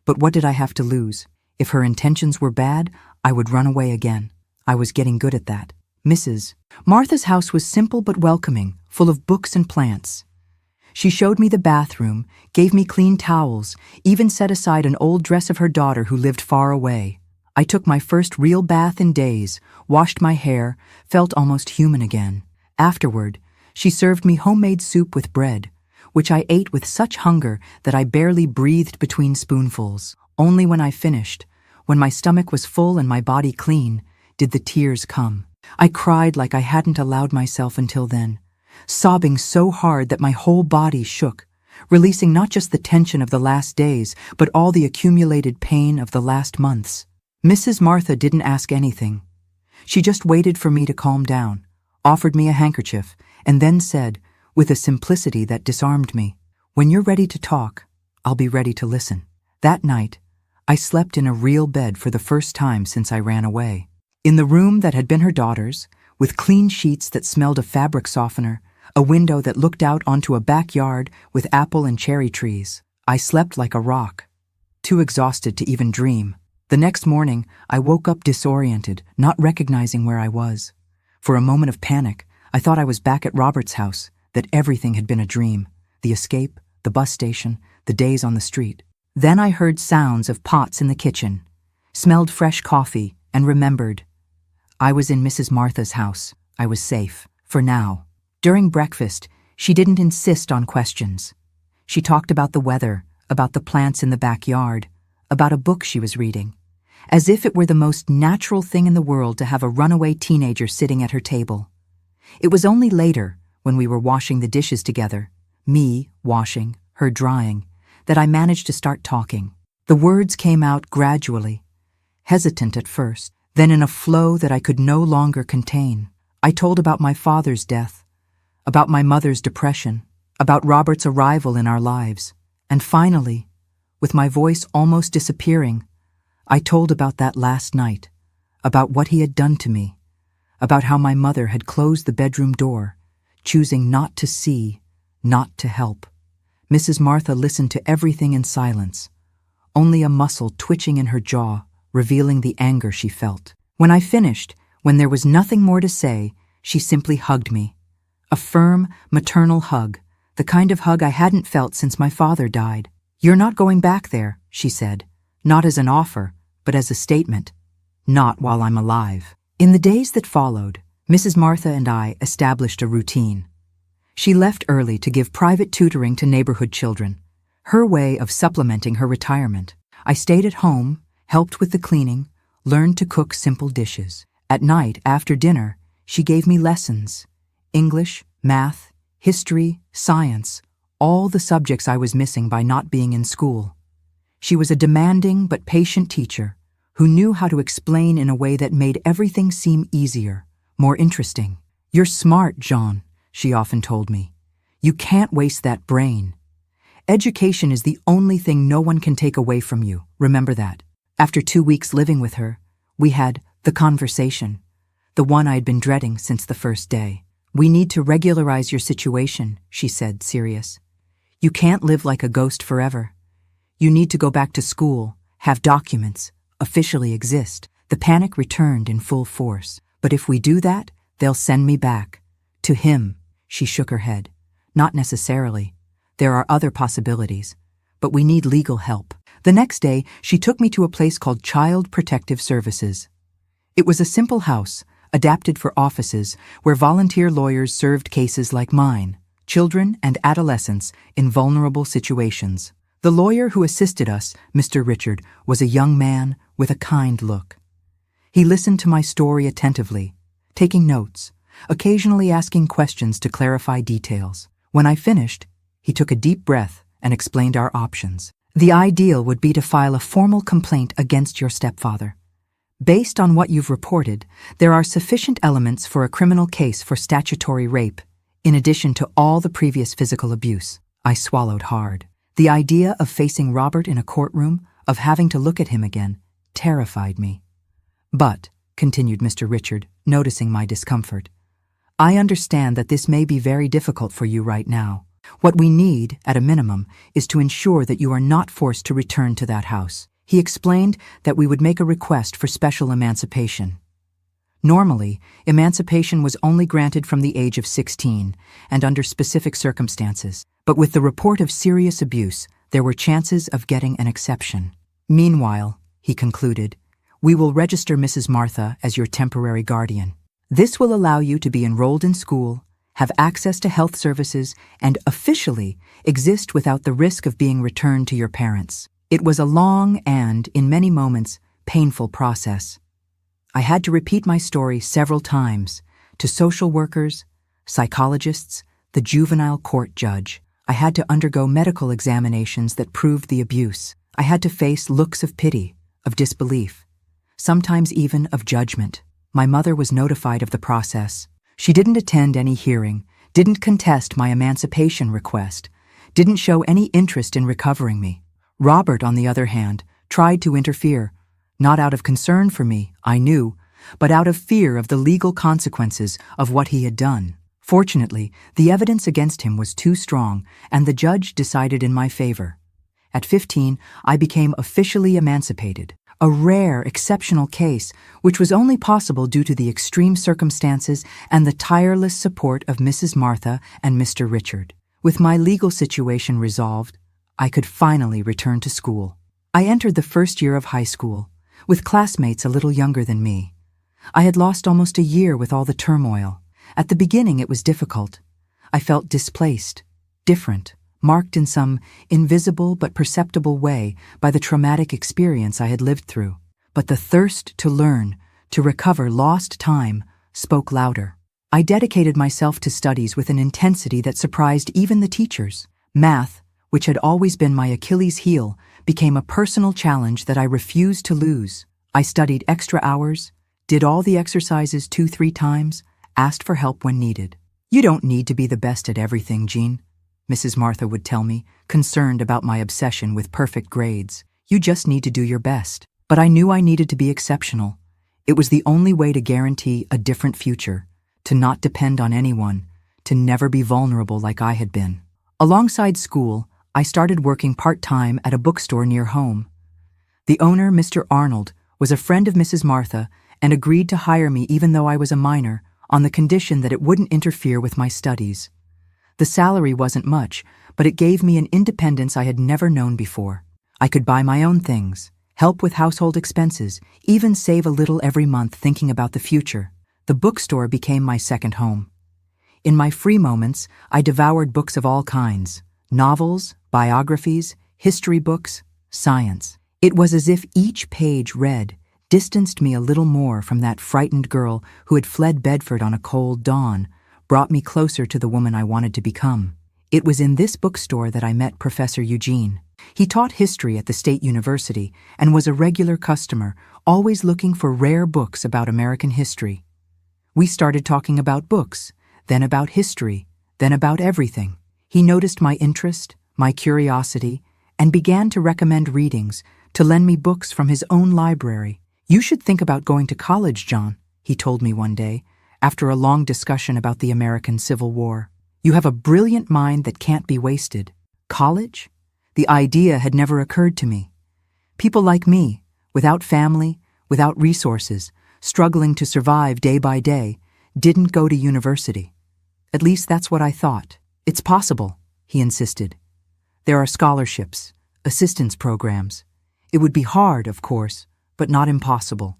But what did I have to lose? If her intentions were bad, I would run away again. I was getting good at that. Mrs. Martha's house was simple but welcoming, full of books and plants. She showed me the bathroom, gave me clean towels, even set aside an old dress of her daughter who lived far away. I took my first real bath in days, washed my hair, felt almost human again. Afterward, she served me homemade soup with bread, which I ate with such hunger that I barely breathed between spoonfuls. Only when I finished, when my stomach was full and my body clean, did the tears come. I cried like I hadn't allowed myself until then, sobbing so hard that my whole body shook, releasing not just the tension of the last days, but all the accumulated pain of the last months. Mrs. Martha didn't ask anything. She just waited for me to calm down, offered me a handkerchief, and then said, with a simplicity that disarmed me, "When you're ready to talk, I'll be ready to listen." That night, I slept in a real bed for the first time since I ran away. In the room that had been her daughter's, with clean sheets that smelled of fabric softener, a window that looked out onto a backyard with apple and cherry trees, I slept like a rock, too exhausted to even dream. The next morning, I woke up disoriented, not recognizing where I was. For a moment of panic, I thought I was back at Robert's house, that everything had been a dream, the escape, the bus station, the days on the street. Then I heard sounds of pots in the kitchen, smelled fresh coffee, and remembered. I was in Mrs. Martha's house. I was safe, for now. During breakfast, she didn't insist on questions. She talked about the weather, about the plants in the backyard, about a book she was reading, as if it were the most natural thing in the world to have a runaway teenager sitting at her table. It was only later, when we were washing the dishes together, me washing, her drying, that I managed to start talking. The words came out gradually, hesitant at first, then in a flow that I could no longer contain. I told about my father's death, about my mother's depression, about Robert's arrival in our lives, and finally, with my voice almost disappearing, I told about that last night, about what he had done to me, about how my mother had closed the bedroom door, choosing not to see, not to help. Mrs. Martha listened to everything in silence, only a muscle twitching in her jaw, revealing the anger she felt. When I finished, when there was nothing more to say, she simply hugged me. A firm, maternal hug, the kind of hug I hadn't felt since my father died. "You're not going back there," she said, not as an offer, but as a statement. Not while I'm alive. In the days that followed, Mrs. Martha and I established a routine. She left early to give private tutoring to neighborhood children, her way of supplementing her retirement. I stayed at home, helped with the cleaning, learned to cook simple dishes. At night, after dinner, she gave me lessons. English, math, history, science, all the subjects I was missing by not being in school. She was a demanding but patient teacher who knew how to explain in a way that made everything seem easier, more interesting. "You're smart, John," she often told me. "You can't waste that brain. Education is the only thing no one can take away from you. Remember that." After 2 weeks living with her, we had the conversation, the one I'd been dreading since the first day. "We need to regularize your situation," she said, serious. "You can't live like a ghost forever. You need to go back to school, have documents, officially exist." The panic returned in full force. "But if we do that, they'll send me back. To him," she shook her head. "Not necessarily. There are other possibilities. But we need legal help." The next day, she took me to a place called Child Protective Services. It was a simple house, adapted for offices, where volunteer lawyers served cases like mine, children and adolescents in vulnerable situations. The lawyer who assisted us, Mr. Richard, was a young man with a kind look. He listened to my story attentively, taking notes, occasionally asking questions to clarify details. When I finished, he took a deep breath and explained our options. "The ideal would be to file a formal complaint against your stepfather. Based on what you've reported, there are sufficient elements for a criminal case for statutory rape, in addition to all the previous physical abuse." I swallowed hard. The idea of facing Robert in a courtroom, of having to look at him again, terrified me. "But," continued Mr. Richard, noticing my discomfort, "I understand that this may be very difficult for you right now. What we need, at a minimum, is to ensure that you are not forced to return to that house. He explained that we would make a request for special emancipation. Normally, emancipation was only granted from the age of 16 and under specific circumstances. But with the report of serious abuse, there were chances of getting an exception. Meanwhile, he concluded, we will register Mrs. Martha as your temporary guardian. This will allow you to be enrolled in school, have access to health services, and officially exist without the risk of being returned to your parents. It was a long and, in many moments, painful process. I had to repeat my story several times to social workers, psychologists, the juvenile court judge. I had to undergo medical examinations that proved the abuse. I had to face looks of pity, of disbelief, sometimes even of judgment. My mother was notified of the process. She didn't attend any hearing, didn't contest my emancipation request, didn't show any interest in recovering me. Robert, on the other hand, tried to interfere, not out of concern for me, I knew, but out of fear of the legal consequences of what he had done. Fortunately, the evidence against him was too strong, and the judge decided in my favor. At 15, I became officially emancipated, a rare, exceptional case which was only possible due to the extreme circumstances and the tireless support of Mrs. Martha and Mr. Richard. With my legal situation resolved, I could finally return to school. I entered the first year of high school, with classmates a little younger than me. I had lost almost a year with all the turmoil. At the beginning it was difficult. I felt displaced, different, marked in some invisible but perceptible way by the traumatic experience I had lived through. But the thirst to learn, to recover lost time, spoke louder. I dedicated myself to studies with an intensity that surprised even the teachers. Math, which had always been my Achilles heel, became a personal challenge that I refused to lose. I studied extra hours, did all the exercises 2-3 times, asked for help when needed. You don't need to be the best at everything, Jean, Mrs. Martha would tell me, concerned about my obsession with perfect grades. You just need to do your best. But I knew I needed to be exceptional. It was the only way to guarantee a different future, to not depend on anyone, to never be vulnerable like I had been. Alongside school, I started working part-time at a bookstore near home. The owner, Mr. Arnold, was a friend of Mrs. Martha and agreed to hire me even though I was a minor, on the condition that it wouldn't interfere with my studies. The salary wasn't much, but it gave me an independence I had never known before. I could buy my own things, help with household expenses, even save a little every month thinking about the future. The bookstore became my second home. In my free moments, I devoured books of all kinds: novels, biographies, history books, science. It was as if each page read distanced me a little more from that frightened girl who had fled Bedford on a cold dawn, brought me closer to the woman I wanted to become. It was in this bookstore that I met Professor Eugene. He taught history at the State University and was a regular customer, always looking for rare books about American history. We started talking about books, then about history, then about everything. He noticed my interest, my curiosity, and began to recommend readings, to lend me books from his own library. You should think about going to college, John, he told me one day, after a long discussion about the American Civil War. You have a brilliant mind that can't be wasted. College? The idea had never occurred to me. People like me, without family, without resources, struggling to survive day by day, didn't go to university. At least that's what I thought. It's possible, he insisted. There are scholarships, assistance programs. It would be hard, of course, but not impossible.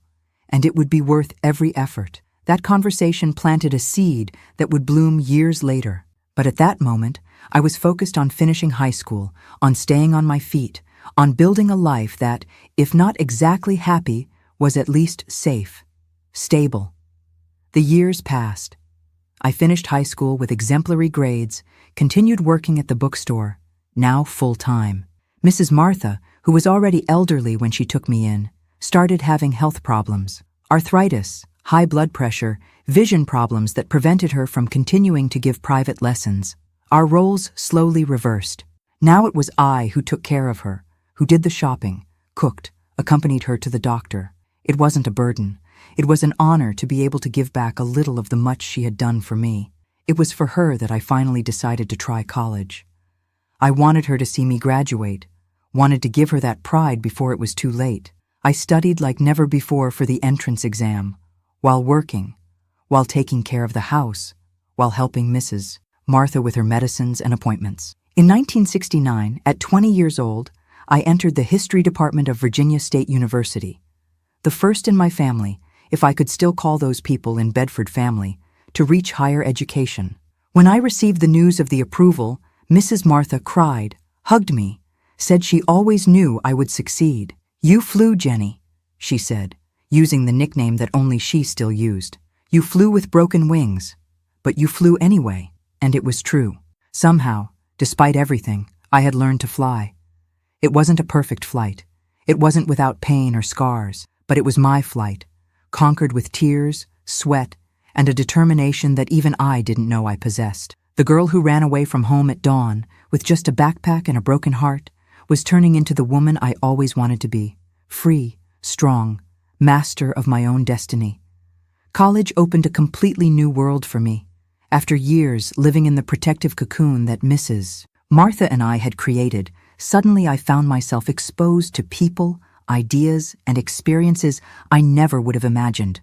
And it would be worth every effort. That conversation planted a seed that would bloom years later. But at that moment, I was focused on finishing high school, on staying on my feet, on building a life that, if not exactly happy, was at least safe, stable. The years passed. I finished high school with exemplary grades, continued working at the bookstore, now full-time. Mrs. Martha, who was already elderly when she took me in, started having health problems. Arthritis, high blood pressure, vision problems that prevented her from continuing to give private lessons. Our roles slowly reversed. Now it was I who took care of her, who did the shopping, cooked, accompanied her to the doctor. It wasn't a burden. It was an honor to be able to give back a little of the much she had done for me. It was for her that I finally decided to try college. I wanted her to see me graduate, wanted to give her that pride before it was too late. I studied like never before for the entrance exam, while working, while taking care of the house, while helping Mrs. Martha with her medicines and appointments. In 1969, at 20 years old, I entered the history department of Virginia State University, the first in my family, if I could still call those people in Bedford family, to reach higher education. When I received the news of the approval, Mrs. Martha cried, hugged me, said she always knew I would succeed. "You flew, Jenny," she said, using the nickname that only she still used. "You flew with broken wings, but you flew anyway." And it was true. Somehow, despite everything, I had learned to fly. It wasn't a perfect flight. It wasn't without pain or scars, but it was my flight, conquered with tears, sweat, and a determination that even I didn't know I possessed. The girl who ran away from home at dawn, with just a backpack and a broken heart, was turning into the woman I always wanted to be, free, strong, master of my own destiny. College opened a completely new world for me. After years living in the protective cocoon that Mrs. Martha and I had created, suddenly I found myself exposed to people, ideas, and experiences I never would have imagined.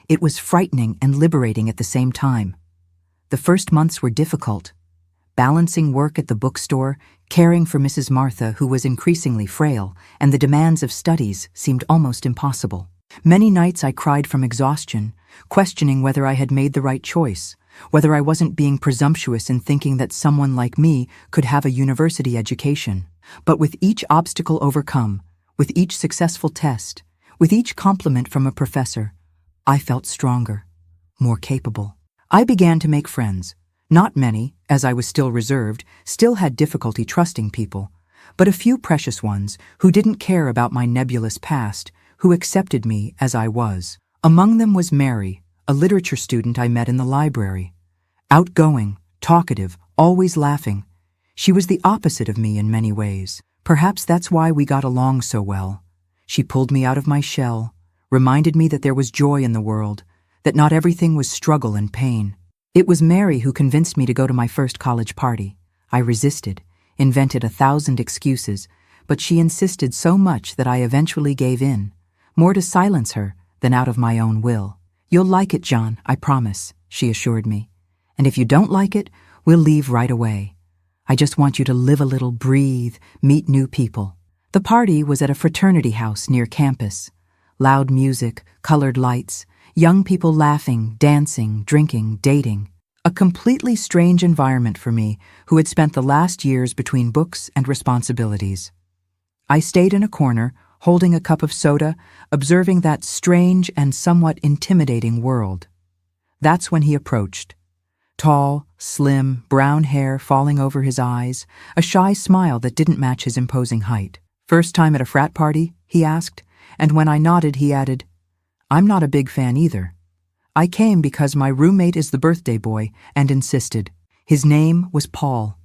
It was frightening and liberating at the same time. The first months were difficult. Balancing work at the bookstore, caring for Mrs. Martha, who was increasingly frail, and the demands of studies seemed almost impossible. Many nights I cried from exhaustion, questioning whether I had made the right choice, whether I wasn't being presumptuous in thinking that someone like me could have a university education. But with each obstacle overcome, with each successful test, with each compliment from a professor, I felt stronger, more capable. I began to make friends. Not many, as I was still reserved, still had difficulty trusting people, but a few precious ones who didn't care about my nebulous past, who accepted me as I was. Among them was Mary, a literature student I met in the library. Outgoing, talkative, always laughing. She was the opposite of me in many ways. Perhaps that's why we got along so well. She pulled me out of my shell, reminded me that there was joy in the world, that not everything was struggle and pain. It was Mary who convinced me to go to my first college party. I resisted, invented 1,000 excuses, but she insisted so much that I eventually gave in, more to silence her than out of my own will. "You'll like it, John, I promise," she assured me. "And if you don't like it, we'll leave right away. I just want you to live a little, breathe, meet new people." The party was at a fraternity house near campus. Loud music, colored lights, young people laughing, dancing, drinking, dating. A completely strange environment for me, who had spent the last years between books and responsibilities. I stayed in a corner, holding a cup of soda, observing that strange and somewhat intimidating world. That's when he approached. Tall, slim, brown hair falling over his eyes, a shy smile that didn't match his imposing height. "First time at a frat party?" he asked, and when I nodded he added, "I'm not a big fan either. I came because my roommate is the birthday boy and insisted." His name was Paul,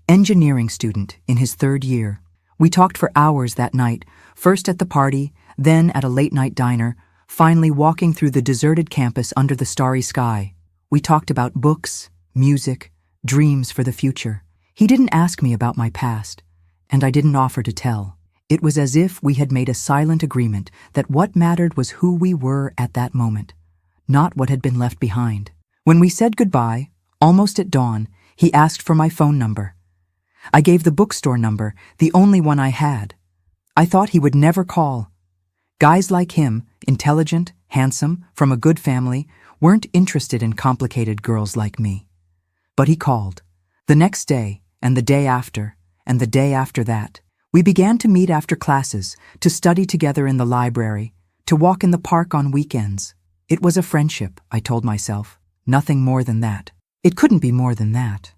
engineering student in his 3rd year. We talked for hours that night, first at the party, then at a late-night diner, finally walking through the deserted campus under the starry sky. We talked about books, music, dreams for the future. He didn't ask me about my past, and I didn't offer to tell. It was as if we had made a silent agreement that what mattered was who we were at that moment, not what had been left behind. When we said goodbye, almost at dawn, he asked for my phone number. I gave the bookstore number, the only one I had. I thought he would never call. Guys like him, intelligent, handsome, from a good family, weren't interested in complicated girls like me. But he called. The next day, and the day after, and the day after that. We began to meet after classes, to study together in the library, to walk in the park on weekends. It was a friendship, I told myself, nothing more than that. It couldn't be more than that.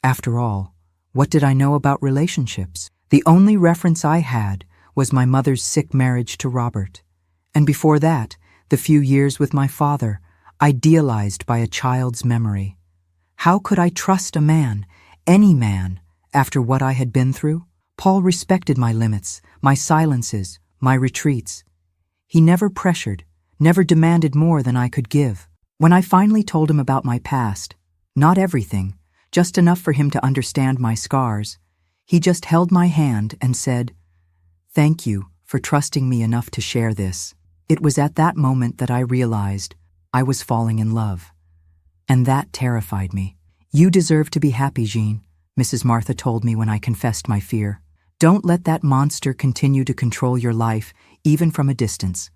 After all, what did I know about relationships? The only reference I had was my mother's sick marriage to Robert, and before that, the few years with my father, idealized by a child's memory. How could I trust a man, any man, after what I had been through? Paul respected my limits, my silences, my retreats. He never pressured, never demanded more than I could give. When I finally told him about my past, Not everything, just enough for him to understand my scars. He just held my hand and said, "Thank you for trusting me enough to share this." It was at that moment that I realized I was falling in love. And that terrified me. "You deserve to be happy, Jean," Mrs. Martha told me when I confessed my fear. "Don't let that monster continue to control your life, even from a distance.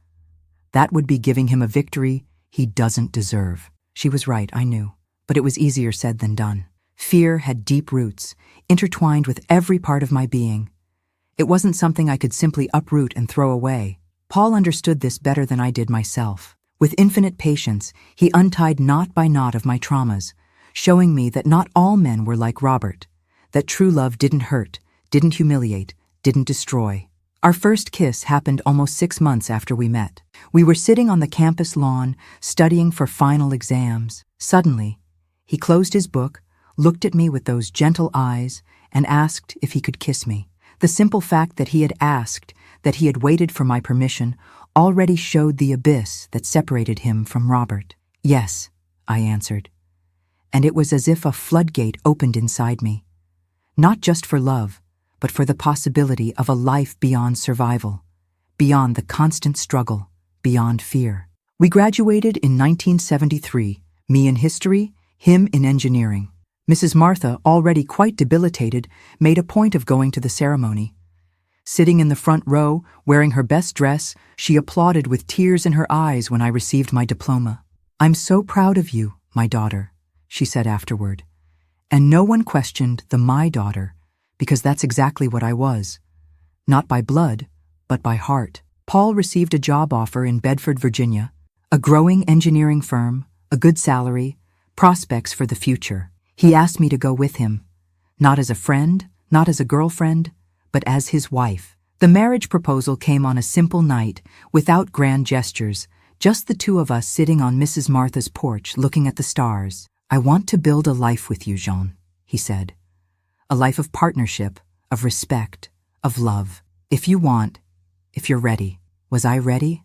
That would be giving him a victory he doesn't deserve." She was right, I knew, but it was easier said than done. Fear had deep roots, intertwined with every part of my being. It wasn't something I could simply uproot and throw away. Paul understood this better than I did myself. With infinite patience, he untied knot by knot of my traumas, showing me that not all men were like Robert, that true love didn't hurt, didn't humiliate, didn't destroy. Our first kiss happened almost 6 months after we met. We were sitting on the campus lawn, studying for final exams. Suddenly, he closed his book, looked at me with those gentle eyes, and asked if he could kiss me. The simple fact that he had asked, that he had waited for my permission, already showed the abyss that separated him from Robert. "Yes," I answered. And it was as if a floodgate opened inside me. Not just for love, but for the possibility of a life beyond survival, beyond the constant struggle, beyond fear. We graduated in 1973, me in history, him in engineering. Mrs. Martha, already quite debilitated, made a point of going to the ceremony. Sitting in the front row, wearing her best dress, she applauded with tears in her eyes when I received my diploma. "I'm so proud of you, my daughter," she said afterward. And no one questioned the "my daughter," because that's exactly what I was. Not by blood, but by heart. Paul received a job offer in Bedford, Virginia, a growing engineering firm, a good salary, prospects for the future. He asked me to go with him, not as a friend, not as a girlfriend, but as his wife. The marriage proposal came on a simple night, without grand gestures, just the two of us sitting on Mrs. Martha's porch looking at the stars. "I want to build a life with you, Jean," he said. "A life of partnership, of respect, of love. If you want, if you're ready." Was I ready?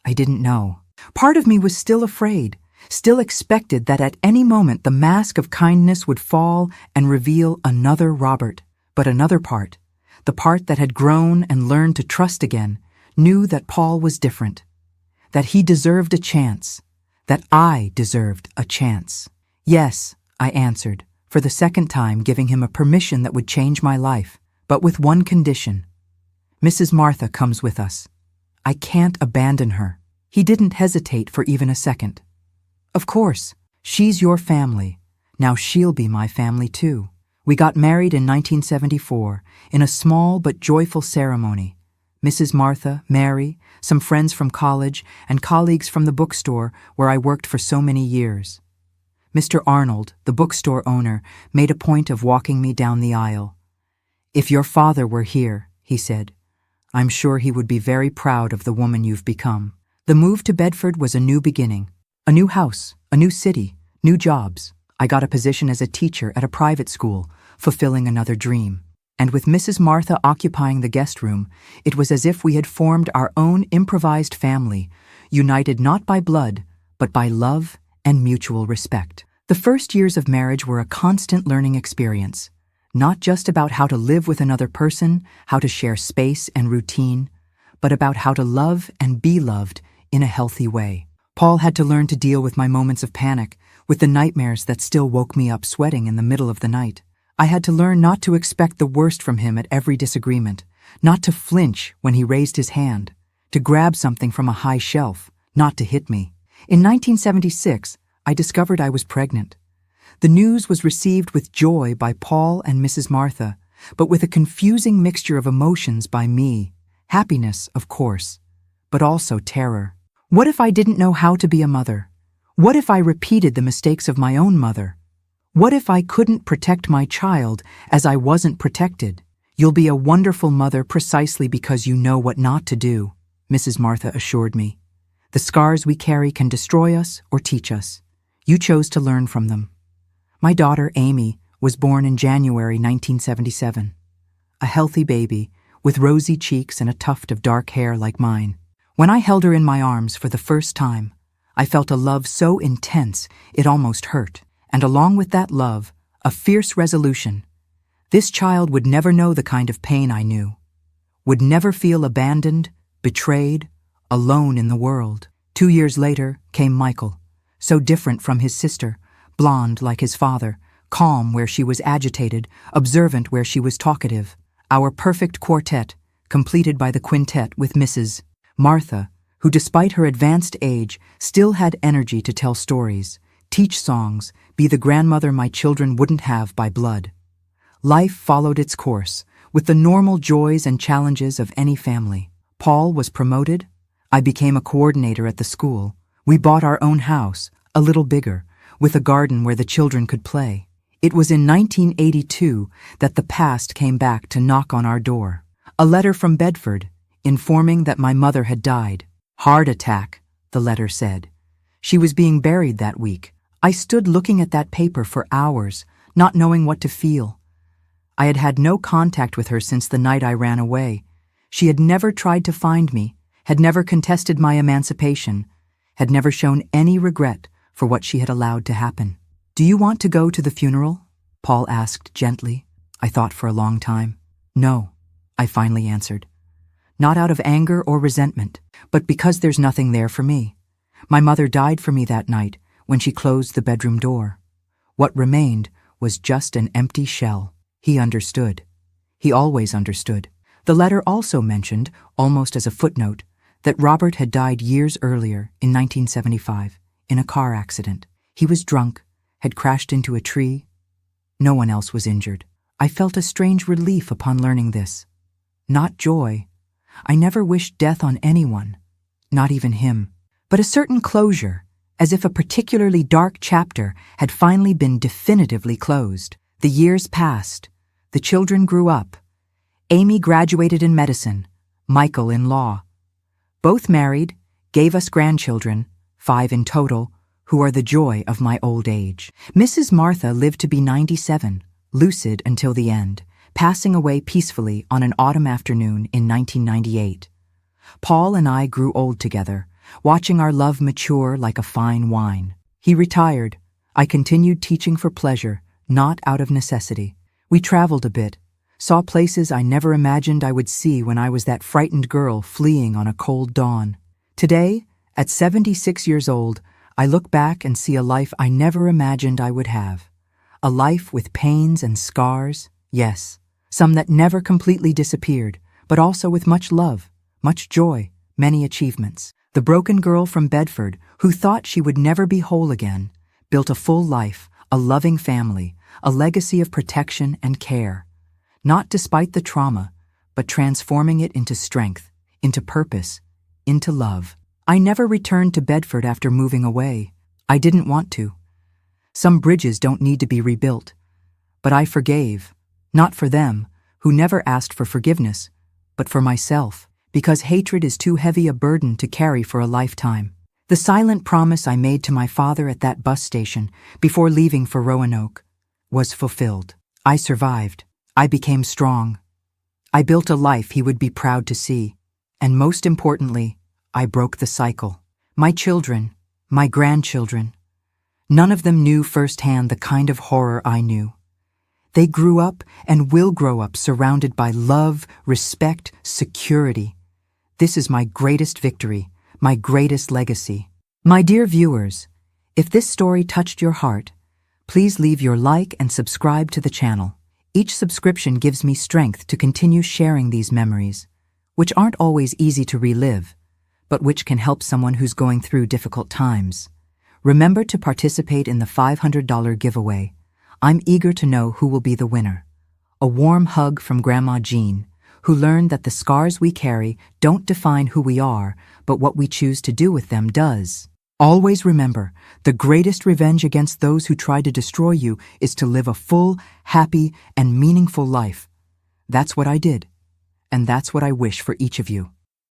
I didn't know. Part of me was still afraid, still expected that at any moment the mask of kindness would fall and reveal another Robert. But another part, the part that had grown and learned to trust again, knew that Paul was different, that he deserved a chance, that I deserved a chance. "Yes," I answered, for the second time giving him a permission that would change my life, but with one condition. "Mrs. Martha comes with us. I can't abandon her." He didn't hesitate for even a second. "Of course, she's your family. Now she'll be my family too." We got married in 1974, in a small but joyful ceremony. Mrs. Martha, Mary, some friends from college, and colleagues from the bookstore where I worked for so many years. Mr. Arnold, the bookstore owner, made a point of walking me down the aisle. "If your father were here," he said, "I'm sure he would be very proud of the woman you've become." The move to Bedford was a new beginning. A new house, a new city, new jobs. I got a position as a teacher at a private school, fulfilling another dream. And with Mrs. Martha occupying the guest room, it was as if we had formed our own improvised family, united not by blood, but by love and mutual respect. The first years of marriage were a constant learning experience, not just about how to live with another person, how to share space and routine, but about how to love and be loved in a healthy way. Paul had to learn to deal with my moments of panic, with the nightmares that still woke me up sweating in the middle of the night. I had to learn not to expect the worst from him at every disagreement, not to flinch when he raised his hand, to grab something from a high shelf, not to hit me. In 1976, I discovered I was pregnant. The news was received with joy by Paul and Mrs. Martha, but with a confusing mixture of emotions by me. Happiness, of course, but also terror. What if I didn't know how to be a mother? What if I repeated the mistakes of my own mother? What if I couldn't protect my child as I wasn't protected? "You'll be a wonderful mother precisely because you know what not to do," Mrs. Martha assured me. "The scars we carry can destroy us or teach us. You chose to learn from them." My daughter, Amy, was born in January 1977. A healthy baby, with rosy cheeks and a tuft of dark hair like mine. When I held her in my arms for the first time, I felt a love so intense it almost hurt. and along with that love, a fierce resolution. This child would never know the kind of pain I knew, would never feel abandoned, betrayed, alone in the world. 2 years later came Michael, so different from his sister, blonde like his father, calm where she was agitated, observant where she was talkative. Our perfect quartet, completed by the quintet with Mrs. Martha, who despite her advanced age still had energy to tell stories, teach songs, be the grandmother my children wouldn't have by blood. Life followed its course, with the normal joys and challenges of any family. Paul was promoted. I became a coordinator at the school. We bought our own house, a little bigger, with a garden where the children could play. It was in 1982 that the past came back to knock on our door. A letter from Bedford, informing that my mother had died. Heart attack, the letter said. She was being buried that week. I stood looking at that paper for hours, not knowing what to feel. I had had no contact with her since the night I ran away. She had never tried to find me, had never contested my emancipation, had never shown any regret for what she had allowed to happen. "Do you want to go to the funeral?" Paul asked gently. I thought for a long time. "No," I finally answered. Not out of anger or resentment, but because there's nothing there for me. My mother died for me that night when she closed the bedroom door. What remained was just an empty shell. He understood. He always understood. The letter also mentioned, almost as a footnote, that Robert had died years earlier, in 1975, in a car accident. He was drunk, had crashed into a tree. No one else was injured. I felt a strange relief upon learning this. Not joy. I never wished death on anyone, not even him. But a certain closure, as if a particularly dark chapter had finally been definitively closed. The years passed. The children grew up. Amy graduated in medicine, Michael in law. Both married, gave us grandchildren, 5 in total, who are the joy of my old age. Mrs. Martha lived to be 97, lucid until the end, passing away peacefully on an autumn afternoon in 1998. Paul and I grew old together, watching our love mature like a fine wine. He retired. I continued teaching for pleasure, not out of necessity. We traveled a bit, saw places I never imagined I would see when I was that frightened girl fleeing on a cold dawn. Today, at 76 years old, I look back and see a life I never imagined I would have. A life with pains and scars, yes, some that never completely disappeared, but also with much love, much joy, many achievements. The broken girl from Bedford, who thought she would never be whole again, built a full life, a loving family, a legacy of protection and care. Not despite the trauma, but transforming it into strength, into purpose, into love. I never returned to Bedford after moving away. I didn't want to. Some bridges don't need to be rebuilt. But I forgave, not for them, who never asked for forgiveness, but for myself, because hatred is too heavy a burden to carry for a lifetime. The silent promise I made to my father at that bus station before leaving for Roanoke was fulfilled. I survived. I became strong. I built a life he would be proud to see. And most importantly, I broke the cycle. My children, my grandchildren, none of them knew firsthand the kind of horror I knew. They grew up and will grow up surrounded by love, respect, security. This is my greatest victory, my greatest legacy. My dear viewers, if this story touched your heart, please leave your like and subscribe to the channel. Each subscription gives me strength to continue sharing these memories, which aren't always easy to relive, but which can help someone who's going through difficult times. Remember to participate in the $500 giveaway. I'm eager to know who will be the winner. A warm hug from Grandma Jean, who learned that the scars we carry don't define who we are, but what we choose to do with them does. Always remember, the greatest revenge against those who try to destroy you is to live a full, happy, and meaningful life. That's what I did, and that's what I wish for each of you.